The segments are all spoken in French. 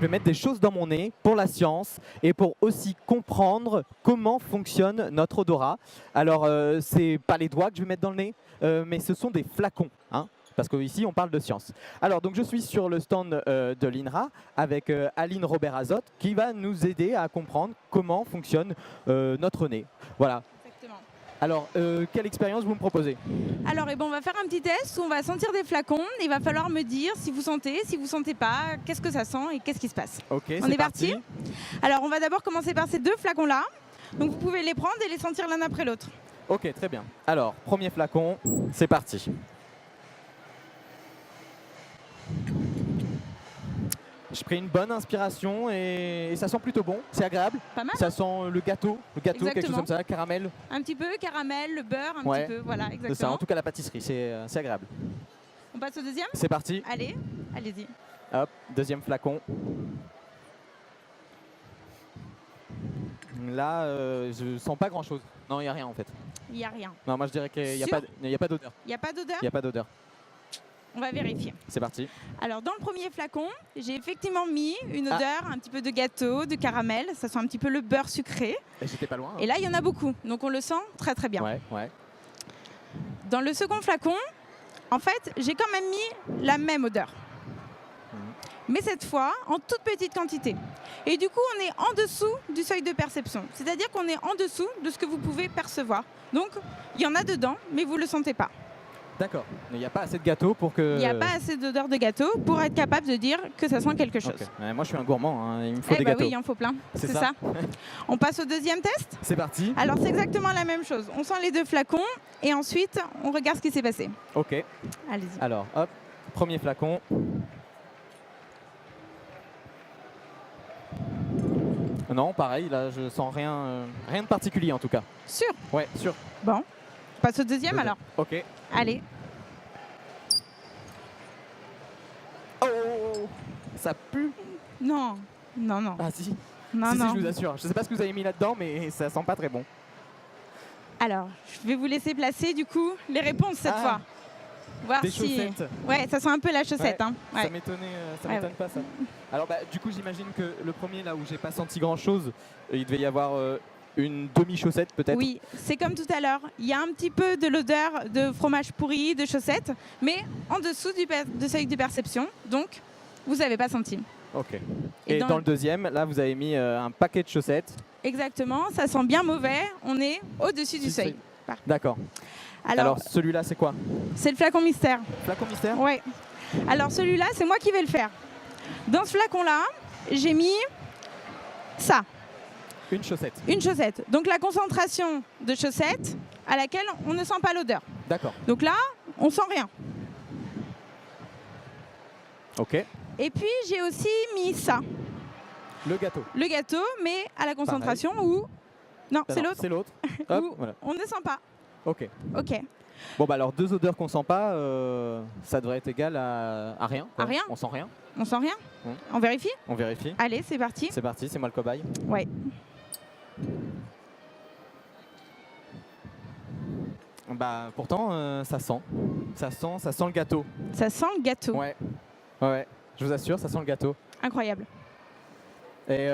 je vais mettre des choses dans mon nez pour la science et pour aussi comprendre comment fonctionne notre odorat. Alors, c'est pas les doigts que je vais mettre dans le nez, mais ce sont des flacons, hein, parce qu'ici, on parle de science. Alors, donc, je suis sur le stand de l'INRA avec Aline Robert-Azotte qui va nous aider à comprendre comment fonctionne notre nez. Voilà. Exactement. Alors, quelle expérience vous me proposez? Alors, on va faire un petit test où on va sentir des flacons. Il va falloir me dire si vous sentez pas, qu'est-ce que ça sent et qu'est-ce qui se passe. Ok, On c'est est parti. parti. Alors, on va d'abord commencer par ces deux flacons-là. Donc, vous pouvez les prendre et les sentir l'un après l'autre. Ok, très bien. Alors, premier flacon, c'est parti. J'ai pris une bonne inspiration et ça sent plutôt bon, c'est agréable. Pas mal. Ça sent le gâteau, quelque chose Exactement. comme ça, caramel. Un petit peu, caramel, le beurre, un Ouais. petit peu. Voilà, C'est ça, exactement. en tout cas la pâtisserie, c'est agréable. On passe au deuxième. C'est parti. Allez, allez-y. Hop, deuxième flacon. Là, je sens pas grand chose. Non, il n'y a rien en fait. Il n'y a rien. Non, moi je dirais qu'il n'y a, Sûr pas d'odeur. Il n'y a pas d'odeur. Il n'y a pas d'odeur. On va vérifier. C'est parti. Alors, dans le premier flacon, j'ai effectivement mis une odeur un petit peu de gâteau, de caramel. Ça sent un petit peu le beurre sucré. Et j'étais pas loin. Hein. Et là, il y en a beaucoup. Donc, on le sent très, très bien. Ouais, ouais. Dans le second flacon, en fait, j'ai quand même mis la même odeur. Mais cette fois, en toute petite quantité. Et du coup, on est en dessous du seuil de perception. C'est-à-dire qu'on est en dessous de ce que vous pouvez percevoir. Donc, il y en a dedans, mais vous ne le sentez pas. D'accord. Mais il n'y a pas assez de gâteau pour que... Il n'y a pas assez d'odeur de gâteau pour être capable de dire que ça sent quelque chose. Okay. Ouais, moi, je suis un gourmand. Hein. Il me faut des bah gâteaux. oui, il en faut plein. C'est C'est ça. ça. On passe au deuxième test. C'est parti. Alors, c'est exactement la même chose. On sent les deux flacons et ensuite, on regarde ce qui s'est passé. Ok. Allez-y. Alors, hop, premier flacon. Non, pareil, là, je sens rien, rien de particulier en tout cas. Sûr. Ouais, sûr. Bon. On passe au deuxième alors. Ok. Allez. Oh, oh, oh, ça pue. Non. Non, non. Ah si. Non, si, non. si, je vous assure. Je sais pas ce que vous avez mis là-dedans, mais ça sent pas très bon. Alors, je vais vous laisser placer du coup les réponses cette fois. Voir des si... chaussettes. Ouais, ça sent un peu la chaussette. Ouais, hein. Ouais. Ça m'étonne pas ça. Alors du coup j'imagine que le premier là où j'ai pas senti grand chose, il devait y avoir une demi-chaussette peut-être. Oui, c'est comme tout à l'heure. Il y a un petit peu de l'odeur de fromage pourri, de chaussettes, mais en dessous du seuil de perception. Donc, vous n'avez pas senti. Ok. Et dans le deuxième, là vous avez mis un paquet de chaussettes. Exactement, ça sent bien mauvais. On est au-dessus du seuil. D'accord. Alors celui-là c'est quoi? C'est le flacon mystère. Flacon mystère? Ouais. Alors celui-là, c'est moi qui vais le faire. Dans ce flacon-là, j'ai mis ça. Une chaussette. Une chaussette. Donc la concentration de chaussette à laquelle on ne sent pas l'odeur. D'accord. Donc là, on sent rien. Ok. Et puis j'ai aussi mis ça. Le gâteau. Le gâteau, mais à la concentration où... Non, c'est l'autre. C'est l'autre. Voilà. On ne sent pas. Ok. Ok. Bon bah alors deux odeurs qu'on sent pas, ça devrait être égal à rien. Quoi. À rien. On sent rien. On sent rien. On vérifie. On vérifie. Allez, c'est parti. C'est parti, c'est moi le cobaye. Ouais. Bah pourtant ça sent le gâteau. Ça sent le gâteau. Ouais. Ouais. Je vous assure, ça sent le gâteau. Incroyable. Et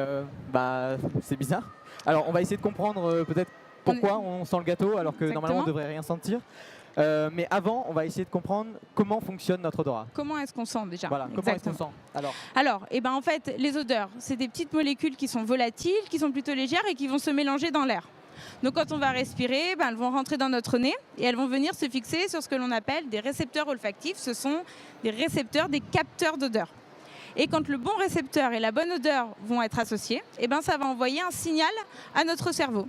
bah c'est bizarre. Alors on va essayer de comprendre peut-être pourquoi on sent le gâteau alors que normalement on ne devrait rien sentir. Mais avant, on va essayer de comprendre comment fonctionne notre odorat. Comment est-ce qu'on sent déjà? Voilà, comment est-ce qu'on sent? Alors en fait, les odeurs, c'est des petites molécules qui sont volatiles, qui sont plutôt légères et qui vont se mélanger dans l'air. Donc quand on va respirer, elles vont rentrer dans notre nez et elles vont venir se fixer sur ce que l'on appelle des récepteurs olfactifs. Ce sont des récepteurs, des capteurs d'odeur. Et quand le bon récepteur et la bonne odeur vont être associés, ça va envoyer un signal à notre cerveau.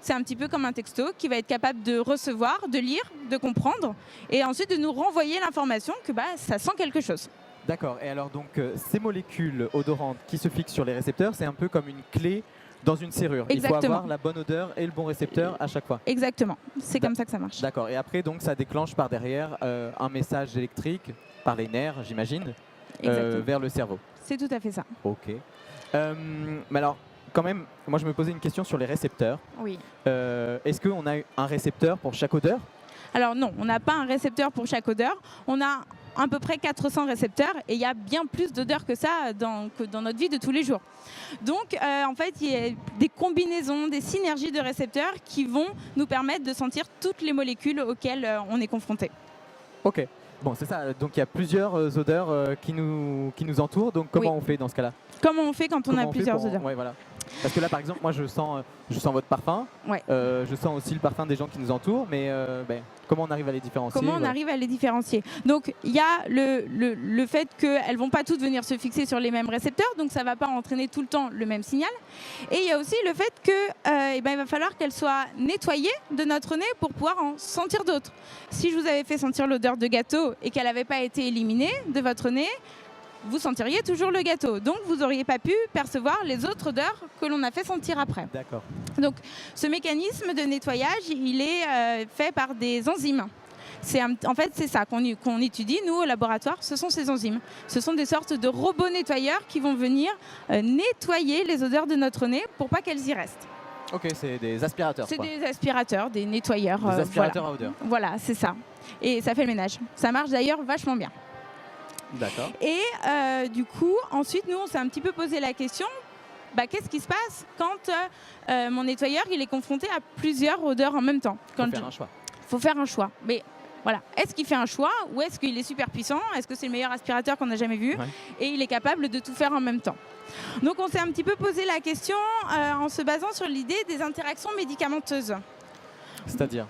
C'est un petit peu comme un texto qui va être capable de recevoir, de lire, de comprendre et ensuite de nous renvoyer l'information que ça sent quelque chose. D'accord. Et alors donc ces molécules odorantes qui se fixent sur les récepteurs, c'est un peu comme une clé dans une serrure. Exactement. Il faut avoir la bonne odeur et le bon récepteur à chaque fois. Exactement. C'est comme ça que ça marche. D'accord. Et après donc ça déclenche par derrière un message électrique par les nerfs, j'imagine, vers le cerveau. C'est tout à fait ça. Ok. Mais alors quand même, moi je me posais une question sur les récepteurs. Oui. Est-ce qu'on a un récepteur pour chaque odeur? Alors non, on n'a pas un récepteur pour chaque odeur. On a à peu près 400 récepteurs et il y a bien plus d'odeurs que ça que dans notre vie de tous les jours. Donc en fait, il y a des combinaisons, des synergies de récepteurs qui vont nous permettre de sentir toutes les molécules auxquelles on est confronté. Ok, bon c'est ça, donc il y a plusieurs odeurs qui nous entourent, donc comment on fait dans ce cas-là? Comment on fait quand on a plusieurs odeurs? Ouais, voilà. Parce que là par exemple, moi je sens votre parfum, je sens aussi le parfum des gens qui nous entourent, mais comment on arrive à les différencier? Comment on arrive à les différencier? Donc il y a le fait qu'elles ne vont pas toutes venir se fixer sur les mêmes récepteurs, donc ça ne va pas entraîner tout le temps le même signal. Et il y a aussi le fait qu'il va falloir qu'elles soient nettoyées de notre nez pour pouvoir en sentir d'autres. Si je vous avais fait sentir l'odeur de gâteau et qu'elle n'avait pas été éliminée de votre nez, vous sentiriez toujours le gâteau. Donc, vous n'auriez pas pu percevoir les autres odeurs que l'on a fait sentir après. D'accord. Donc, ce mécanisme de nettoyage, il est fait par des enzymes. En fait, c'est ça qu'on étudie, nous, au laboratoire. Ce sont ces enzymes. Ce sont des sortes de robots nettoyeurs qui vont venir nettoyer les odeurs de notre nez pour pas qu'elles y restent. Ok, c'est des aspirateurs. C'est des aspirateurs, des nettoyeurs. Des aspirateurs à odeur. Voilà, c'est ça. Et ça fait le ménage. Ça marche d'ailleurs vachement bien. D'accord. Et du coup, ensuite, nous, on s'est un petit peu posé la question, qu'est-ce qui se passe quand mon nettoyeur il est confronté à plusieurs odeurs en même temps? Il faut faire un choix. Il faut faire un choix. Mais voilà, est-ce qu'il fait un choix ou est-ce qu'il est super puissant? Est-ce que c'est le meilleur aspirateur qu'on a jamais vu? Et il est capable de tout faire en même temps? Donc, on s'est un petit peu posé la question en se basant sur l'idée des interactions médicamenteuses.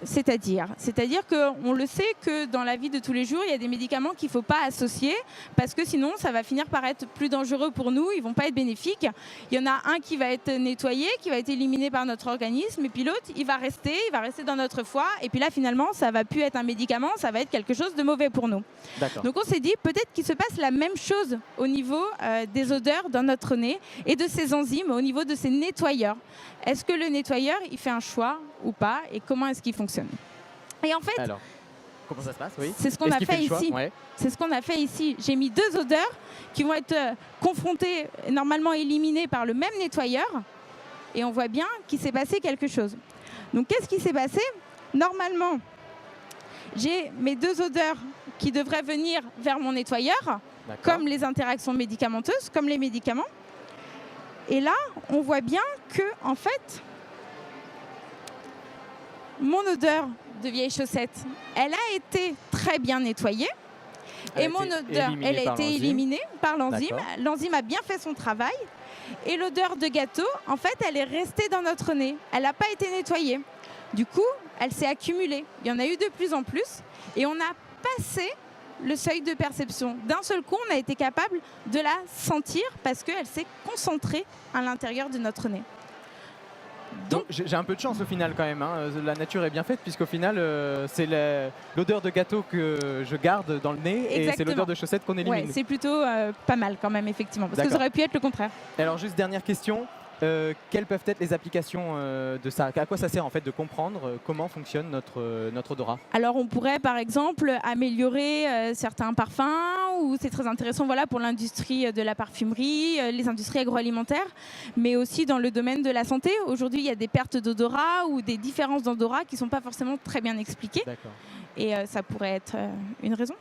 C'est-à-dire qu'on le sait que dans la vie de tous les jours, il y a des médicaments qu'il ne faut pas associer parce que sinon, ça va finir par être plus dangereux pour nous, ils ne vont pas être bénéfiques. Il y en a un qui va être nettoyé, qui va être éliminé par notre organisme, et puis l'autre, il va rester dans notre foie, et puis là, finalement, ça ne va plus être un médicament, ça va être quelque chose de mauvais pour nous. Donc on s'est dit, peut-être qu'il se passe la même chose au niveau des odeurs dans notre nez et de ces enzymes au niveau de ces nettoyeurs. Est-ce que le nettoyeur, il fait un choix ou pas et comment est-ce qu'il fonctionne? Et en fait, alors, comment ça se passe? C'est ce qu'on a fait ici. C'est ce qu'on a fait ici. J'ai mis deux odeurs qui vont être confrontées, normalement éliminées par le même nettoyeur. Et on voit bien qu'il s'est passé quelque chose. Donc, qu'est-ce qui s'est passé? Normalement, j'ai mes deux odeurs qui devraient venir vers mon nettoyeur, comme les interactions médicamenteuses, comme les médicaments. Et là, on voit bien que, en fait, mon odeur de vieille chaussette, elle a été très bien nettoyée. Et mon odeur, elle a été éliminée par l'enzyme. L'enzyme a bien fait son travail. Et l'odeur de gâteau, en fait, elle est restée dans notre nez. Elle n'a pas été nettoyée. Du coup, elle s'est accumulée. Il y en a eu de plus en plus. Et on a passé le seuil de perception. D'un seul coup, on a été capable de la sentir parce qu'elle s'est concentrée à l'intérieur de notre nez. Donc j'ai un peu de chance au final quand même, hein. La nature est bien faite puisqu'au final c'est l'odeur de gâteau que je garde dans le nez. Exactement. Et c'est l'odeur de chaussette qu'on élimine. Ouais, c'est plutôt pas mal quand même effectivement parce que ça aurait pu être le contraire. Alors juste dernière question, quelles peuvent être les applications de ça? À quoi ça sert en fait de comprendre comment fonctionne notre odorat? Alors on pourrait par exemple améliorer certains parfums, ou c'est très intéressant pour l'industrie de la parfumerie, les industries agroalimentaires, mais aussi dans le domaine de la santé. Aujourd'hui, il y a des pertes d'odorat ou des différences d'odorat qui ne sont pas forcément très bien expliquées. Et ça pourrait être une raison.